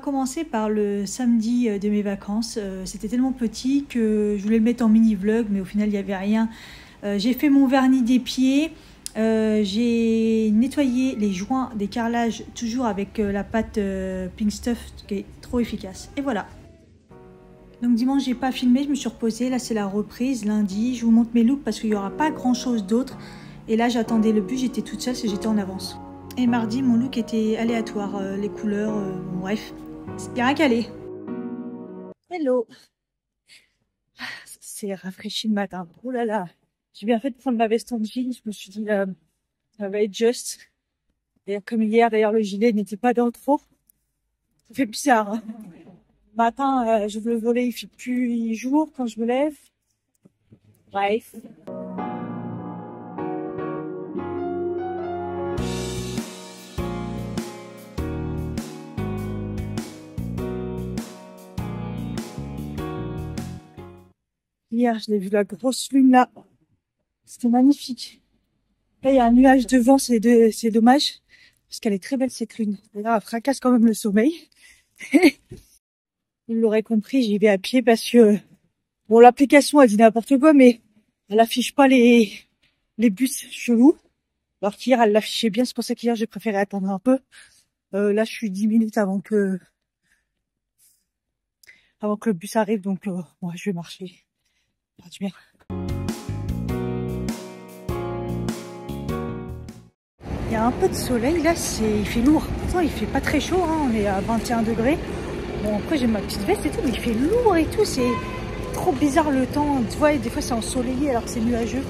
commencer par le samedi de mes vacances. C'était tellement petit que je voulais le mettre en mini-vlog, mais au final, il n'y avait rien. J'ai fait mon vernis des pieds. J'ai nettoyé les joints des carrelages, toujours avec la pâte Pink Stuff, qui est trop efficace. Et voilà. Donc dimanche, j'ai pas filmé, je me suis reposée. Là, c'est la reprise, lundi. Je vous montre mes looks parce qu'il n'y aura pas grand-chose d'autre. Et là, j'attendais le bus, j'étais toute seule, j'étais en avance. Et mardi, mon look était aléatoire, les couleurs, bref. C'est bien calé. Hello. C'est rafraîchi le matin. Oh là là. J'ai bien fait de prendre ma veste en jean. Je me suis dit, ça va être juste. Et comme hier, d'ailleurs, le gilet n'était pas dans le trop. Ça fait bizarre. Hein. Le matin, j'ouvre le volet, il fait plus jour quand je me lève. Bref. Hier, je l'ai vu la grosse lune là. C'était magnifique. Là, il y a un nuage devant, c'est dommage. Parce qu'elle est très belle cette lune. Là, elle fracasse quand même le sommeil. Vous l'aurez compris, j'y vais à pied parce que bon, l'application elle dit n'importe quoi, mais elle affiche pas les bus chelous. Alors qu'hier elle l'affichait bien, c'est pour ça qu'hier j'ai préféré attendre un peu. Là, je suis 10 minutes avant que le bus arrive, donc ouais, je vais marcher. Ça va du bien. Il y a un peu de soleil là, il fait lourd. Pourtant il fait pas très chaud, hein. On est à 21 degrés. Bon après j'ai ma petite veste et tout, mais il fait lourd et tout, c'est trop bizarre le temps. Tu vois, des fois c'est ensoleillé alors que c'est nuageux.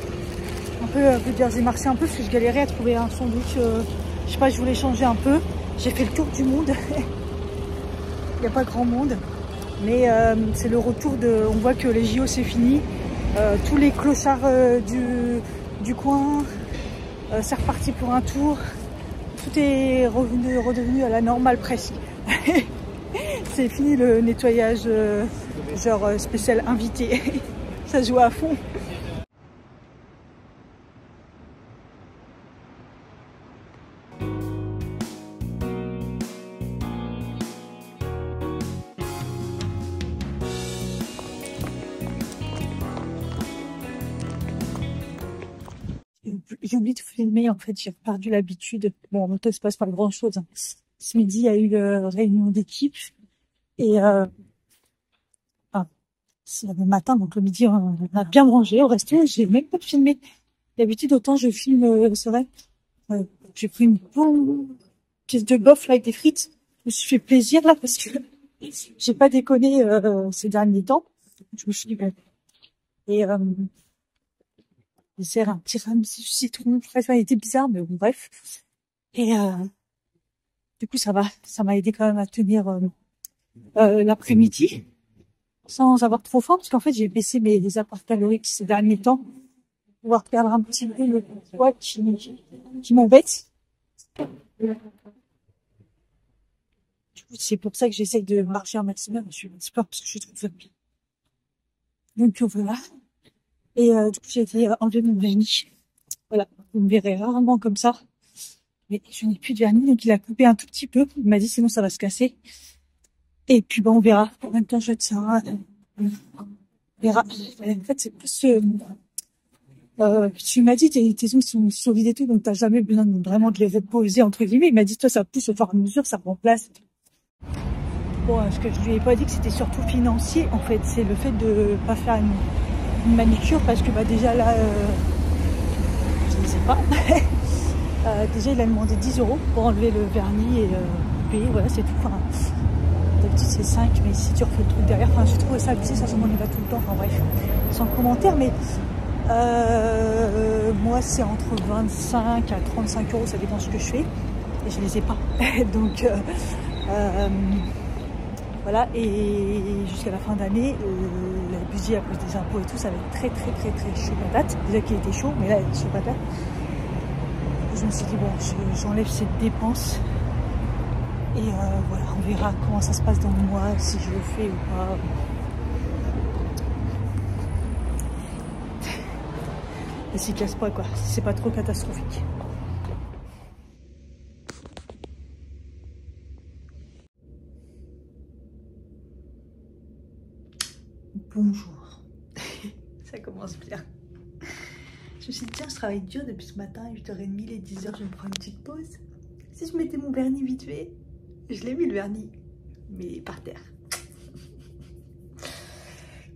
Un peu jersey marseillais un peu parce que je galérais à trouver un sandwich. Je sais pas, je voulais changer un peu. J'ai fait le tour du monde. Il n'y a pas grand monde. Mais c'est le retour de... On voit que les JO c'est fini. Tous les clochards du coin... c'est reparti pour un tour. Tout est redevenu à la normale presque. C'est fini le nettoyage genre spécial invité. Ça joue à fond. J'ai oublié de filmer, en fait, j'ai perdu l'habitude. Bon, en même temps, il se passe pas grand chose. Hein. Ce midi, il y a eu réunion d'équipe. Et c'est le matin, donc le midi, on a bien mangé. Au resto, j'ai même pas filmé. D'habitude, autant je filme, c'est vrai. J'ai pris une bonne pièce de bœuf là avec des frites. Je me suis fait plaisir là parce que j'ai pas déconné ces derniers temps. Je me suis dit, bon. Et dessert, un tiramisu citron. Bref, il était bizarre, mais bon, bref. Et du coup, ça m'a aidé quand même à tenir l'après-midi sans avoir trop faim, parce qu'en fait, j'ai baissé mes apports caloriques ces derniers temps pour pouvoir perdre un petit peu le poids qui m'embête. Du coup, c'est pour ça que j'essaye de marcher un maximum. Je fais du sport parce que je suis trop faible. Donc voilà. Et du coup, j'ai été enlever mon vernis. Voilà, vous me verrez rarement comme ça. Mais je n'ai plus de vernis, donc il a coupé un tout petit peu. Il m'a dit sinon ça va se casser. Et puis bon, on verra. En même temps, je vais être ça. On verra. En fait, c'est plus... tu m'as dit tes ongles sont solides et tout, donc t'as jamais besoin vraiment de les reposer entre guillemets. Il m'a dit toi ça pousse au fur et à mesure, ça remplace. Bon, ce que je lui ai pas dit que c'était surtout financier. En fait, c'est le fait de pas faire une manicure parce que bah déjà là je ne sais pas. Déjà il a demandé 10 € pour enlever le vernis et payer, voilà c'est tout. Enfin, d'habitude c'est 5, mais si tu refais le truc derrière, enfin j'ai trouvé ça abusé, ça on y va tout le temps, enfin bref, sans commentaire, mais moi c'est entre 25 à 35 €, ça dépend ce que je fais, et je les ai pas. Donc voilà, et jusqu'à la fin d'année, le budget à cause des impôts et tout, ça va être très chaud patate. Déjà qu'il était chaud, mais là il est chaud patate. Et je me suis dit bon, j'enlève cette dépense et voilà, on verra comment ça se passe dans le mois, si je le fais ou pas. Et s'il casse pas quoi, si c'est pas trop catastrophique. Bonjour. Ça commence bien. Je me suis dit, tiens, je travaille dur depuis ce matin, 8h30, il est 10h, je vais me prendre une petite pause. Si je mettais mon vernis vite fait, je l'ai mis le vernis, mais par terre.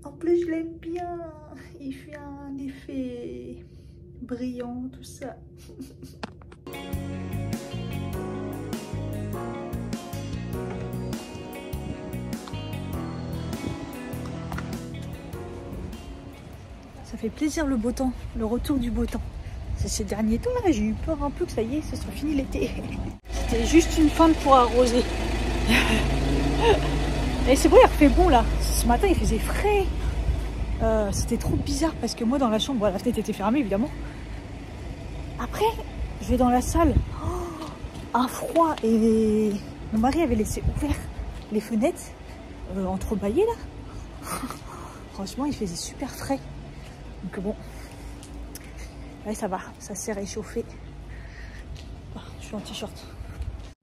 En plus, je l'aime bien. Il fait un effet brillant, tout ça. Ça fait plaisir le beau temps, le retour du beau temps. Ces derniers temps là, j'ai eu peur un peu que ça y est, ce soit fini l'été. C'était juste une feinte pour arroser. Et c'est vrai, il refait bon là. Ce matin, il faisait frais. C'était trop bizarre parce que moi dans la chambre, la fenêtre était fermée évidemment. Après, je vais dans la salle. Oh, un froid et mon mari avait laissé ouvert les fenêtres entrebâillées là. Franchement, il faisait super frais. Donc bon, ouais, ça va, ça s'est réchauffé. Oh, je suis en t-shirt.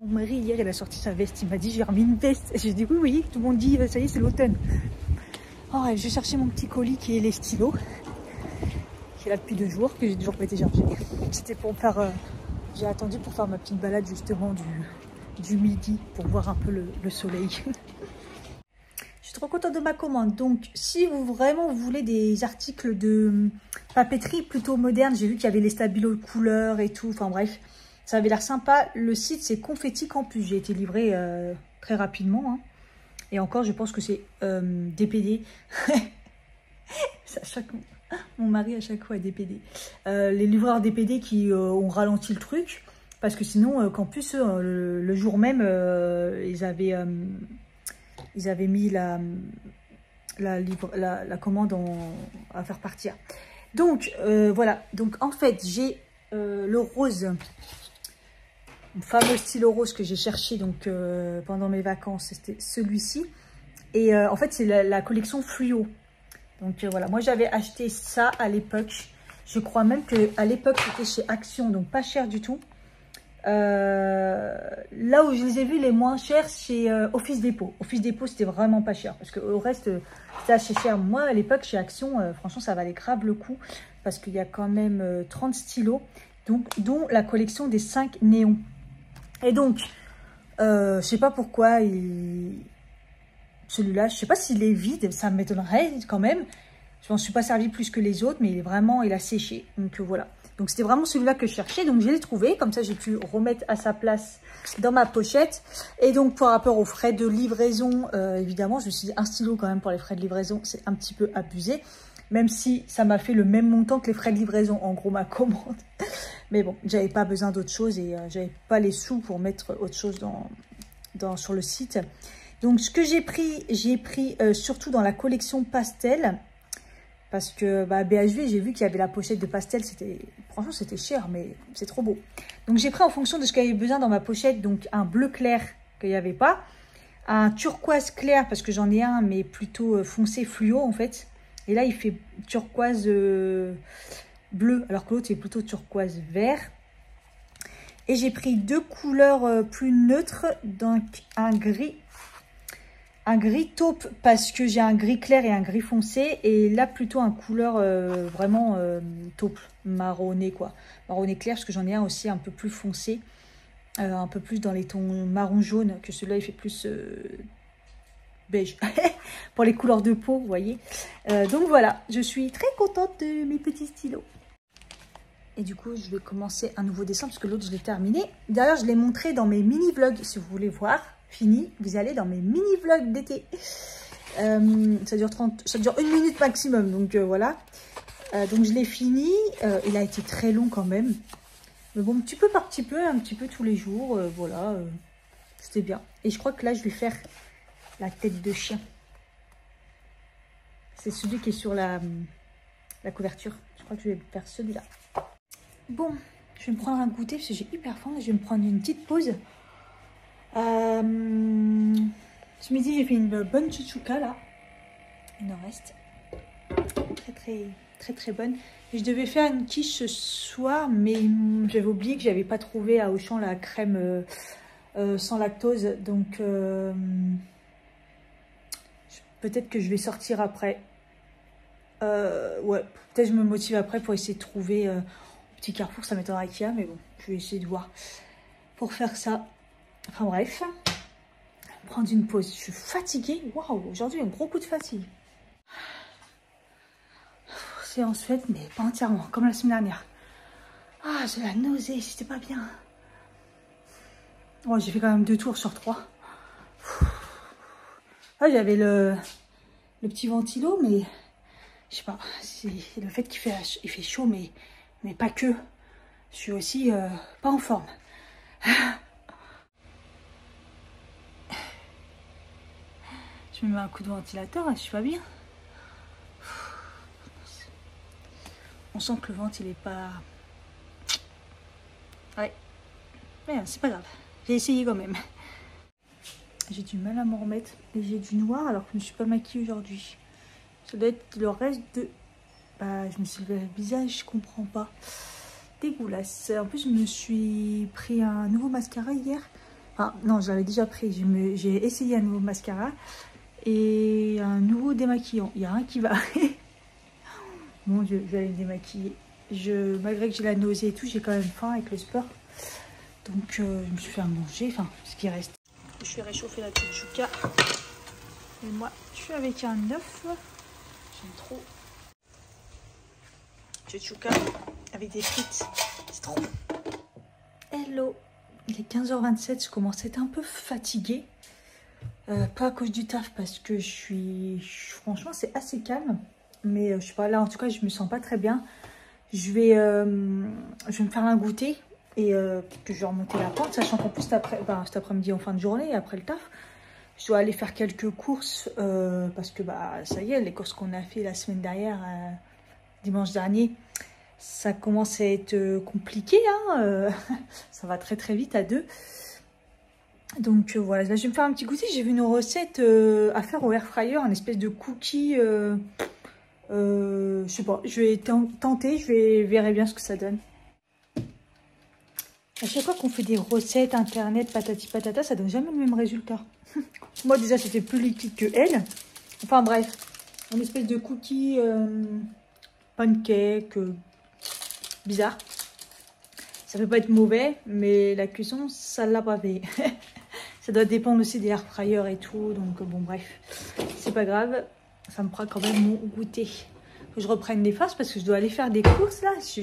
Mon mari hier il a sorti sa veste, il m'a dit j'ai remis une veste. J'ai dit oui oui, tout le monde dit ça y est c'est l'automne. Oh, je cherchais mon petit colis qui est les stylos, qui est là depuis 2 jours, que j'ai toujours pas été chercher. C'était pour faire, j'ai attendu pour faire ma petite balade justement du midi pour voir un peu le soleil. Je suis trop contente de ma commande. Donc, si vous vraiment voulez des articles de papeterie plutôt modernes, j'ai vu qu'il y avait les stabilos de couleurs et tout. Enfin bref, ça avait l'air sympa. Le site, c'est Confetti Campus. J'ai été livrée très rapidement. Hein. Et encore, je pense que c'est DPD. Mon mari, à chaque fois, est DPD. Les livreurs DPD qui ont ralenti le truc. Parce que sinon, Campus, le jour même, ils avaient mis la commande à faire partir. Donc, voilà. Donc, en fait, j'ai le rose, le fameux stylo rose que j'ai cherché donc, pendant mes vacances. C'était celui-ci. Et en fait, c'est la collection Fluo. Donc, voilà. Moi, j'avais acheté ça à l'époque. Je crois même qu'à l'époque, c'était chez Action. Donc, pas cher du tout. Là où je les ai vus les moins chers, chez Office Dépôt. Office Dépôt, c'était vraiment pas cher. Parce qu'au reste, c'était assez cher. Moi, à l'époque, chez Action, franchement, ça valait grave le coup. Parce qu'il y a quand même 30 stylos. Donc, dont la collection des 5 néons. Et donc, je sais pas pourquoi, celui-là, je sais pas s'il est vide. Ça m'étonnerait quand même. Je m'en suis pas servi plus que les autres. Mais il a séché. Donc, voilà. Donc, c'était vraiment celui-là que je cherchais. Donc, je l'ai trouvé. Comme ça, j'ai pu remettre à sa place dans ma pochette. Et donc, par rapport aux frais de livraison, évidemment, je me suis dit, un stylo quand même pour les frais de livraison, c'est un petit peu abusé. Même si ça m'a fait le même montant que les frais de livraison, en gros, ma commande. Mais bon, j'avais pas besoin d'autre chose et j'avais pas les sous pour mettre autre chose sur le site. Donc, ce que j'ai pris surtout dans la collection pastel. Parce que BHV, j'ai vu qu'il y avait la pochette de pastel. Franchement, c'était cher, mais c'est trop beau. Donc, j'ai pris en fonction de ce qu'il y avait besoin dans ma pochette. Donc, un bleu clair qu'il n'y avait pas. Un turquoise clair, parce que j'en ai un, mais plutôt foncé fluo, en fait. Et là, il fait turquoise bleu, alors que l'autre, c'est plutôt turquoise vert. Et j'ai pris 2 couleurs plus neutres. Donc, un gris taupe parce que j'ai un gris clair et un gris foncé. Et là, plutôt un couleur vraiment taupe, marronné quoi. Marronné clair parce que j'en ai un aussi un peu plus foncé. Un peu plus dans les tons marron jaune que celui-là, il fait plus beige. Pour les couleurs de peau, vous voyez. Donc voilà, je suis très contente de mes petits stylos. Et du coup, je vais commencer un nouveau dessin parce que l'autre, je l'ai terminé. D'ailleurs, je l'ai montré dans mes mini-vlogs. Si vous voulez voir, fini, vous allez dans mes mini-vlogs d'été. Ça dure 1 minute maximum. Donc voilà. Donc je l'ai fini. Il a été très long quand même. Mais bon, petit peu par petit peu, un petit peu tous les jours. Voilà. C'était bien. Et je crois que là, je vais faire la tête de chien. C'est celui qui est sur la couverture. Je crois que je vais faire celui-là. Bon, je vais me prendre un goûter parce que j'ai hyper faim. Je vais me prendre une petite pause. Ce midi, j'ai fait une bonne chouchouka là. Il en reste. Très bonne. Et je devais faire une quiche ce soir, mais j'avais oublié que j'avais pas trouvé à Auchan la crème sans lactose. Donc, peut-être que je vais sortir après. Ouais, peut-être je me motive après pour essayer de trouver au petit Carrefour, ça m'étonnerait qu'il y a, mais bon, je vais essayer de voir pour faire ça. Enfin bref, prendre une pause. Je suis fatiguée, waouh, aujourd'hui un gros coup de fatigue. Séance faite, mais pas entièrement, comme la semaine dernière. Ah, j'ai la nausée, c'était pas bien. Ouais, j'ai fait quand même 2 tours sur 3. Ah, j'avais le petit ventilo, mais je sais pas, c'est le fait qu'il fait chaud, mais pas que. Je suis aussi pas en forme. Je me mets un coup de ventilateur, je suis pas bien. On sent que le ventre il est pas... Ouais, mais c'est pas grave, j'ai essayé quand même. J'ai du mal à m'en remettre et j'ai du noir alors que je ne me suis pas maquillée aujourd'hui. Ça doit être le reste de... Bah, je me suis levé le visage, je comprends pas. Dégueulasse. En plus, je me suis pris un nouveau mascara hier. Enfin, non, j'avais déjà pris. J'ai essayé un nouveau mascara et un nouveau démaquillant. Il y a un qui va... Mon Dieu, je vais aller me démaquiller. Malgré que j'ai la nausée et tout, j'ai quand même faim avec le sport. Donc, je me suis fait à manger, enfin, ce qui reste. Je suis réchauffée la tchouka. Et moi, je suis avec un œuf. J'aime trop. Tchouka avec des frites. C'est trop. Hello. Il est 15h27. Je commence à être un peu fatiguée. Pas à cause du taf, parce que franchement, c'est assez calme. Mais je sais pas, là, en tout cas, je me sens pas très bien. Je vais me faire un goûter. Et que je vais remonter la pente, sachant qu'en plus cet après-midi en fin de journée, après le taf, je dois aller faire quelques courses parce que bah ça y est, les courses qu'on a fait la semaine dernière, dimanche dernier, ça commence à être compliqué, hein, ça va très très vite à 2. Donc voilà, là, je vais me faire un petit goûter. J'ai vu une recette à faire au air fryer, un espèce de cookie, je sais pas, je vais tenter, verrai bien ce que ça donne. À chaque fois qu'on fait des recettes internet, patati patata, ça donne jamais le même résultat. Moi déjà c'était plus liquide que elle. Enfin bref, une espèce de cookie pancake bizarre. Ça peut pas être mauvais, mais la cuisson ça l'a pas fait. Ça doit dépendre aussi des air fryers et tout, donc bon bref, c'est pas grave. Ça me fera quand même mon goûter. Faut que je reprenne les farces parce que je dois aller faire des courses là. Je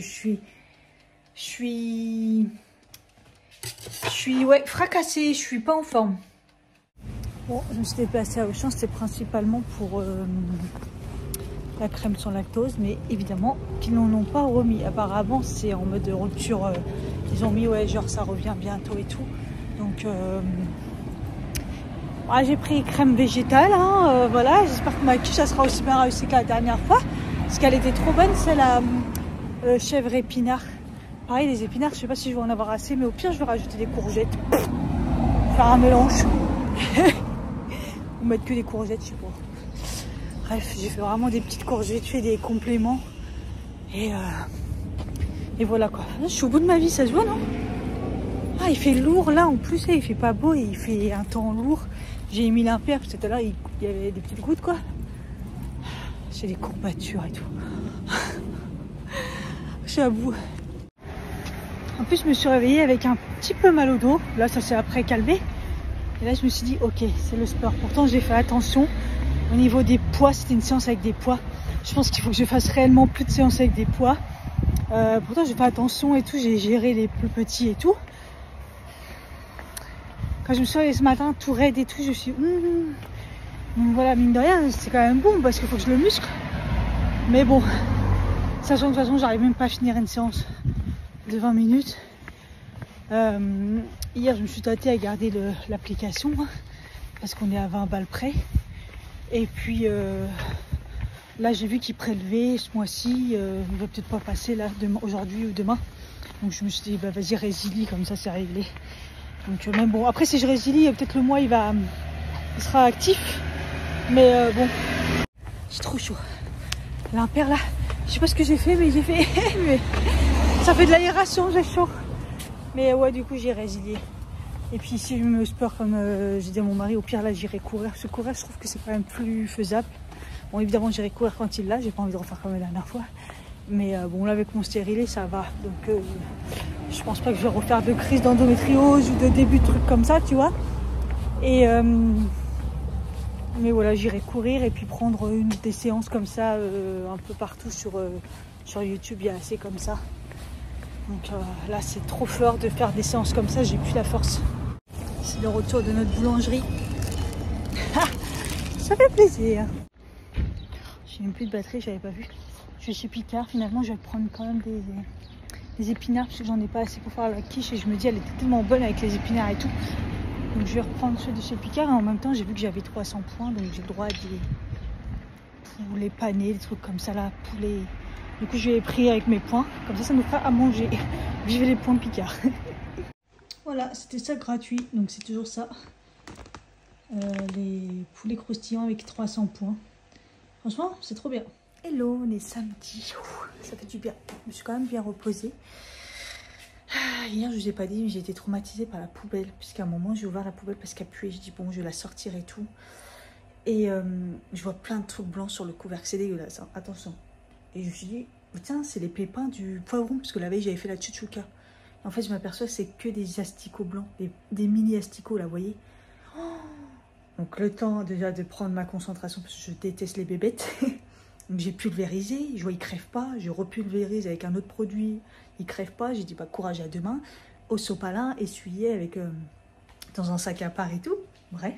suis ouais, fracassée, je suis pas en forme. Bon, je me suis déplacée à Auchan, c'était principalement pour la crème sans lactose, mais évidemment qu'ils n'en ont pas remis. Apparemment, c'est en mode de rupture. Ils ont mis, ouais, genre ça revient bientôt et tout. Donc, ouais, j'ai pris crème végétale, hein, voilà. J'espère que ma quiche, ça sera aussi bien réussi que la dernière fois. Parce qu'elle était trop bonne, c'est la chèvre épinard. Pareil, les épinards, je sais pas si je vais en avoir assez, mais au pire, je vais rajouter des courgettes. Faire un mélange. Ou mettre que des courgettes, je sais pas. Bref, j'ai fait vraiment des petites courgettes, fait des compléments. Et voilà quoi. Je suis au bout de ma vie, ça se voit, non? Ah, il fait lourd là, en plus, il fait pas beau et il fait un temps lourd. J'ai mis l'impair, parce que tout à l'heure, il y avait des petites gouttes, quoi. J'ai des courbatures et tout. Je suis à bout. En plus, je me suis réveillée avec un petit peu mal au dos. Là, ça s'est après calmé. Et là, je me suis dit, ok, c'est le sport. Pourtant, j'ai fait attention au niveau des poids. C'était une séance avec des poids. Je pense qu'il faut que je fasse réellement plus de séances avec des poids. Pourtant, j'ai fait attention et tout. J'ai géré les plus petits et tout. Quand je me suis réveillée ce matin, tout raide et tout, je me suis dit, donc voilà, mine de rien, c'est quand même bon parce qu'il faut que je le muscle. Mais bon, sachant que de toute façon, j'arrive même pas à finir une séance de 20 minutes. Hier, je me suis tâtée à garder l'application parce qu'on est à 20 balles près. Et puis là, j'ai vu qu'il prélevait ce mois-ci. Il va peut-être pas passer là aujourd'hui ou demain. Donc je me suis dit, bah vas-y, résilie, comme ça c'est réglé. Donc même bon, après si je résilie, peut-être le mois il sera actif. Mais bon, j'ai trop chaud. L'impair là, je sais pas ce que j'ai fait, mais j'ai fait. Mais ça fait de l'aération, j'ai chaud. Mais ouais, du coup j'ai résilié. Et puis si je me sport comme j'ai dit à mon mari, au pire là j'irai courir. Parce que courir, je trouve que c'est quand même plus faisable. Bon, évidemment, j'irai courir quand il l'a. J'ai pas envie de refaire comme la dernière fois. Mais bon, là, avec mon stérilet, ça va. Donc, je pense pas que je vais refaire de crise d'endométriose ou de début de trucs comme ça, tu vois. Et mais voilà, j'irai courir et puis prendre des séances comme ça un peu partout sur YouTube. Il y a assez comme ça. Donc là, c'est trop fort de faire des séances comme ça. J'ai plus la force. C'est le retour de notre boulangerie. Ça fait plaisir. J'ai même plus de batterie, j'avais pas vu. Je suis chez Picard. Finalement, je vais prendre quand même des épinards parce que j'en ai pas assez pour faire la quiche. Et je me dis, elle était tellement bonne avec les épinards et tout. Donc je vais reprendre ceux de chez Picard. Et en même temps, j'ai vu que j'avais 300 points. Donc j'ai le droit à des poulets panés, des trucs comme ça là. Poulet. Du coup, je vais pris avec mes points. Comme ça nous fera à manger. Vivez les points Picard. Voilà, c'était ça gratuit. Donc c'est toujours ça. Les poulets croustillants avec 300 points. Franchement, c'est trop bien. Hello, on est samedi. Ça fait du bien. Je me suis quand même bien reposée. Hier, je ne vous ai pas dit, mais j'ai été traumatisée par la poubelle. Puisqu'à un moment, j'ai ouvert la poubelle parce qu'elle puait. Je dis, bon, je vais la sortir et tout. Et je vois plein de trucs blancs sur le couvercle. C'est dégueulasse, hein. Attention. Et je me suis dit, tiens, c'est les pépins du poivron. Parce que la veille, j'avais fait la tchouchouka. En fait, je m'aperçois que c'est que des asticots blancs. Des mini asticots, là, vous voyez. Donc, le temps déjà de prendre ma concentration. Parce que je déteste les bébêtes. Donc j'ai pulvérisé, je vois il crève pas, je repulvérise avec un autre produit, il crève pas, j'ai dit bah courage à demain, au sopalin, essuyé avec dans un sac à part et tout. Bref,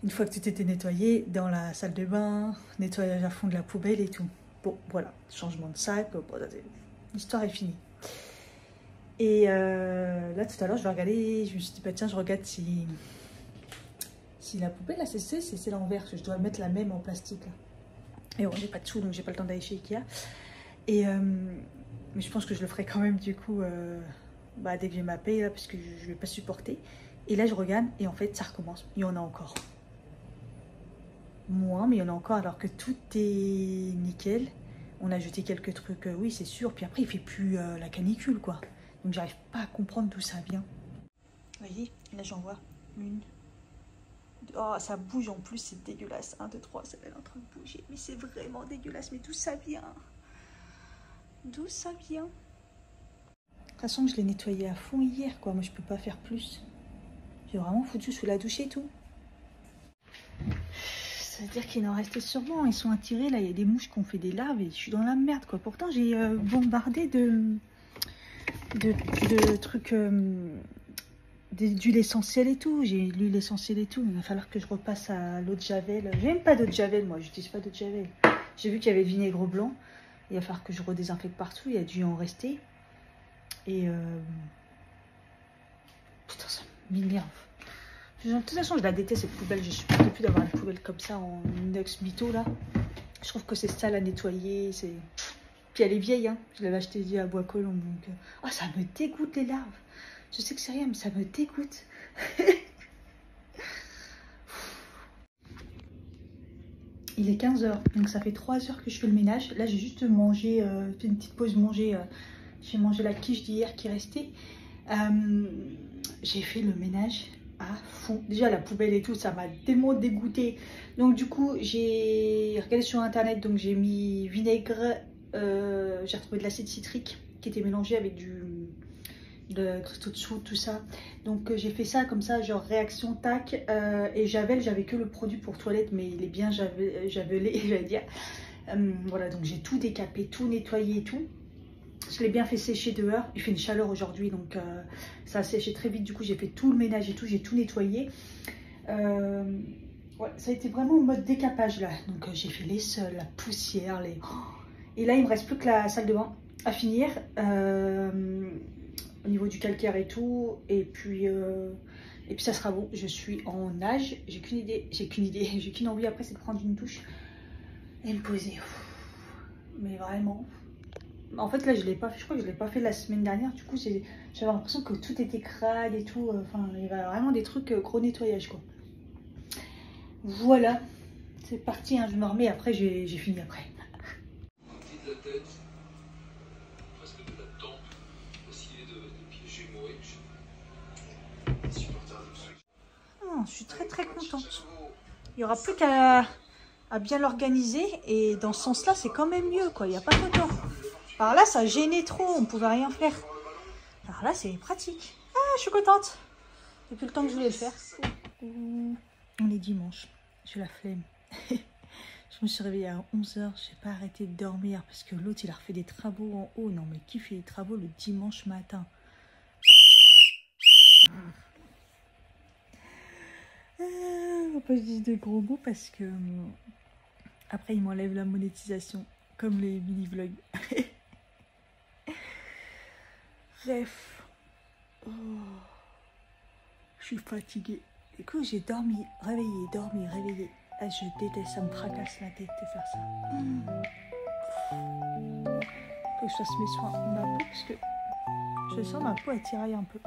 une fois que tout était nettoyé, dans la salle de bain, nettoyage à fond de la poubelle et tout. Bon voilà, changement de sac, bon, l'histoire est finie. Et là tout à l'heure je vais regarder, je me suis dit bah tiens je regarde si la poubelle là c'est l'envers, je dois mettre la même en plastique là. Et bon, j'ai pas de sous, donc j'ai pas le temps d'aller chez Ikea. Et mais je pense que je le ferai quand même du coup dès que j'ai ma paye là, parce que je vais pas supporter. Et là je regarde et en fait ça recommence. Il y en a encore. Moins, mais il y en a encore alors que tout est nickel. On a jeté quelques trucs, oui c'est sûr. Puis après il fait plus la canicule quoi. Donc j'arrive pas à comprendre d'où ça vient. Vous voyez, là j'en vois une. Oh, ça bouge en plus, c'est dégueulasse. 1, 2, 3, ça va être en train de bouger. Mais c'est vraiment dégueulasse. Mais d'où ça vient? D'où ça vient? De toute façon, je l'ai nettoyé à fond hier, quoi. Moi, je peux pas faire plus. J'ai vraiment foutu sous la douche et tout. Ça veut dire qu'il en restait sûrement. Ils sont attirés, là. Il y a des mouches qui ont fait des larves et je suis dans la merde, quoi. Pourtant, j'ai bombardé de trucs... d'huile essentielle et tout, j'ai l'huile essentielle et tout, il va falloir que je repasse à l'eau de javel. J'aime pas d'eau de javel, moi, j'utilise pas d'eau de javel. J'ai vu qu'il y avait le vinaigre blanc, il va falloir que je redésinfecte partout, il y a dû en rester. Et putain, ça m'énerve. De toute façon, je la déteste cette poubelle, je supporte plus d'avoir une poubelle comme ça en inox mytho là. Je trouve que c'est sale à nettoyer, c'est... Puis elle est vieille, hein. Je l'avais achetée à Bois-Colombes, donc... Oh, ça me dégoûte les larves. Je sais que c'est rien, mais ça me dégoûte. Il est 15 h, donc ça fait 3 heures que je fais le ménage. Là, j'ai juste mangé, fait une petite pause manger. J'ai mangé la quiche d'hier qui restait. J'ai fait le ménage à fond. Déjà, la poubelle et tout, ça m'a tellement dégoûté. Donc, du coup, j'ai regardé sur internet. Donc, j'ai mis vinaigre. J'ai retrouvé de l'acide citrique qui était mélangé avec de cristaux de soude, tout ça. Donc j'ai fait ça comme ça, genre réaction tac. Et javel, j'avais que le produit pour toilette, mais il est bien javelé, j'allais dire. Voilà, donc j'ai tout décapé, tout nettoyé et tout. Je l'ai bien fait sécher dehors. Il fait une chaleur aujourd'hui, donc ça a séché très vite. Du coup, j'ai fait tout le ménage et tout, j'ai tout nettoyé. Ouais, ça a été vraiment en mode décapage là. Donc j'ai fait les sols, la poussière, les... Et là, il me reste plus que la salle de bain à finir. Au niveau du calcaire et tout, et puis ça sera bon. Je suis en nage, j'ai qu'une envie après, c'est de prendre une douche et me poser. Mais vraiment, en fait là je l'ai pas fait, je crois que je l'ai pas fait la semaine dernière. Du coup j'avais l'impression que tout était crade et tout. Enfin il y avait vraiment des trucs gros nettoyage quoi. Voilà, c'est parti, hein, je me remets après, j'ai fini après. Je suis très contente. Il n'y aura plus qu'à à bien l'organiser. Et dans ce sens-là, c'est quand même mieux, quoi. Il n'y a pas photo. Alors là, ça gênait trop, on ne pouvait rien faire. Alors là, c'est pratique. Ah, je suis contente. Depuis le temps que je voulais le faire. On est dimanche. J'ai la flemme. Je me suis réveillée à 11 h. Je n'ai pas arrêté de dormir parce que l'autre, il a refait des travaux en haut. Non, mais qui fait des travaux le dimanche matin? On va pas dire de gros mots parce que après, ils m'enlèvent la monétisation. Comme les mini-vlogs. Bref. Oh. Je suis fatiguée. Écoute, j'ai dormi, réveillé, dormi, réveillé. Ah, je déteste, ça me tracasse la tête de faire ça. Faut que je fasse mes soins ma peau parce que je sens ma peau elle tiraille un peu.